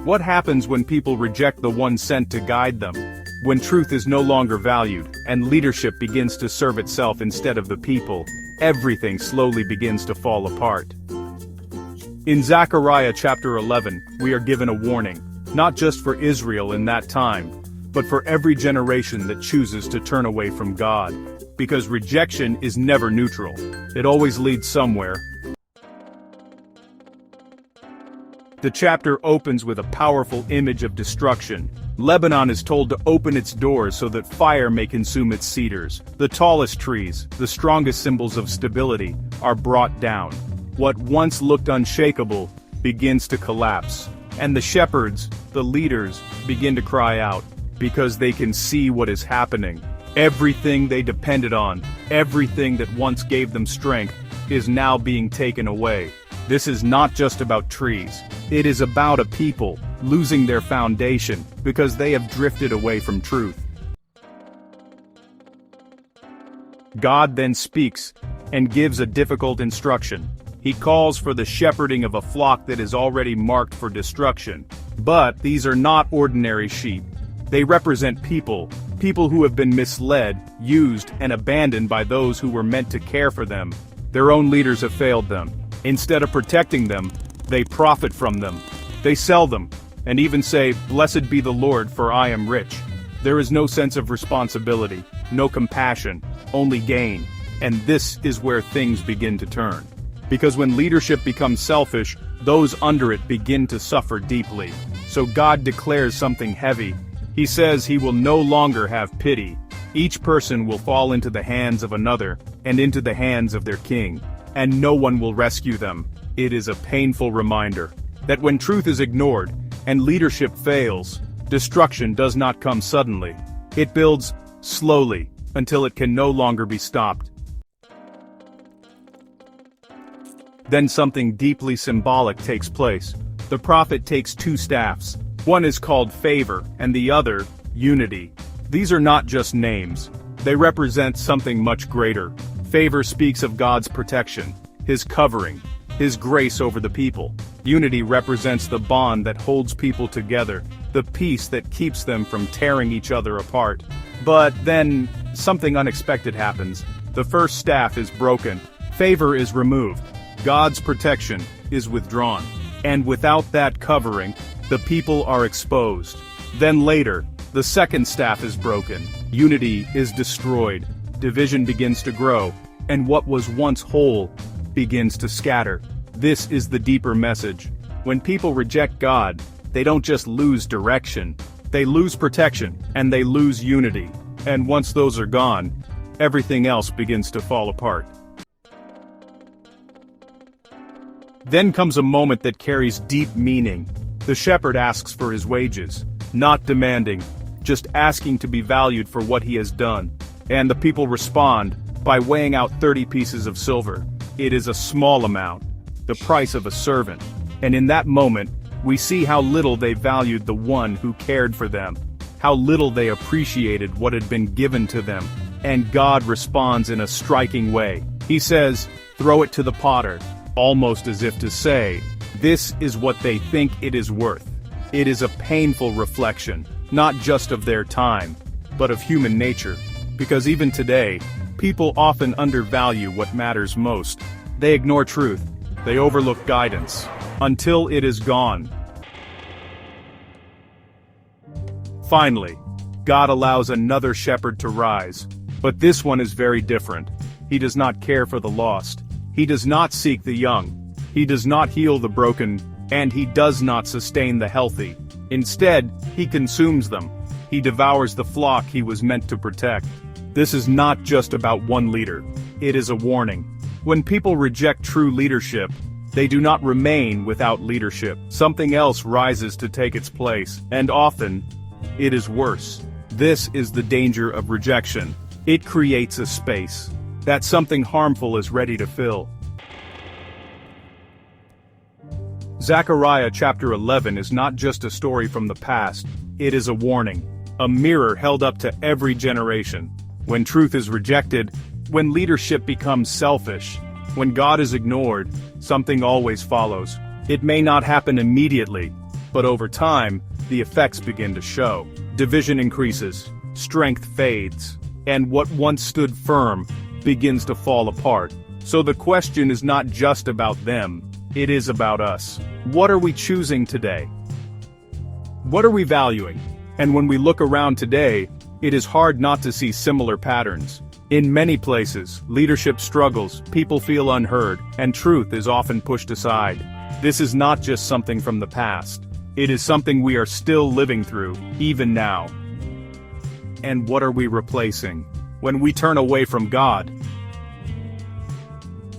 What happens when people reject the one sent to guide them? When truth is no longer valued, and leadership begins to serve itself instead of the people, everything slowly begins to fall apart. In Zechariah chapter 11, we are given a warning, not just for Israel in that time, but for every generation that chooses to turn away from God. Because rejection is never neutral. It always leads somewhere. The chapter opens with a powerful image of destruction. Lebanon is told to open its doors so that fire may consume its cedars. The tallest trees, the strongest symbols of stability, are brought down. What once looked unshakable begins to collapse. And the shepherds, the leaders, begin to cry out, because they can see what is happening. Everything they depended on, everything that once gave them strength, is now being taken away. This is not just about trees. It is about a people losing their foundation because they have drifted away from truth. God then speaks and gives a difficult instruction. He calls for the shepherding of a flock that is already marked for destruction. But these are not ordinary sheep. They represent people who have been misled, used, and abandoned by those who were meant to care for them. Their own leaders have failed them. Instead of protecting them, they profit from them. They sell them, and even say, "Blessed be the Lord, for I am rich." There is no sense of responsibility, no compassion, only gain. And this is where things begin to turn. Because when leadership becomes selfish, those under it begin to suffer deeply. So God declares something heavy. He says he will no longer have pity. Each person will fall into the hands of another, and into the hands of their king. And no one will rescue them. It is a painful reminder that when truth is ignored, and leadership fails, destruction does not come suddenly. It builds slowly, until it can no longer be stopped. Then something deeply symbolic takes place. The prophet takes two staffs. One is called favor, and the other, unity. These are not just names. They represent something much greater. Favor speaks of God's protection, His covering, His grace over the people. Unity represents the bond that holds people together, the peace that keeps them from tearing each other apart. But then, something unexpected happens. The first staff is broken. Favor is removed. God's protection is withdrawn. And without that covering, the people are exposed. Then later, the second staff is broken. Unity is destroyed. Division begins to grow, and what was once whole begins to scatter. This is the deeper message. When people reject God, they don't just lose direction. They lose protection, and they lose unity. And once those are gone, everything else begins to fall apart. Then comes a moment that carries deep meaning. The shepherd asks for his wages, not demanding, just asking to be valued for what he has done. And the people respond by weighing out 30 pieces of silver. It is a small amount, the price of a servant. And in that moment, we see how little they valued the one who cared for them, how little they appreciated what had been given to them. And God responds in a striking way. He says, "Throw it to the potter," almost as if to say, this is what they think it is worth. It is a painful reflection, not just of their time, but of human nature. Because even today, people often undervalue what matters most. They ignore truth. They overlook guidance, until it is gone. Finally, God allows another shepherd to rise. But this one is very different. He does not care for the lost. He does not seek the young. He does not heal the broken, and he does not sustain the healthy. Instead, he consumes them. He devours the flock he was meant to protect. This is not just about one leader. It is a warning. When people reject true leadership, they do not remain without leadership. Something else rises to take its place, and often, it is worse. This is the danger of rejection. It creates a space that something harmful is ready to fill. Zechariah chapter 11 is not just a story from the past, it is a warning, a mirror held up to every generation. When truth is rejected, when leadership becomes selfish, when God is ignored, something always follows. It may not happen immediately, But over time, the effects begin to show. Division increases, strength fades, and what once stood firm begins to fall apart. So the question is not just about them, it is about us. What are we choosing today? What are we valuing? And when we look around today, it is hard not to see similar patterns. In many places, leadership struggles, people feel unheard, and truth is often pushed aside. This is not just something from the past. It is something we are still living through, even now. And what are we replacing? When we turn away from God,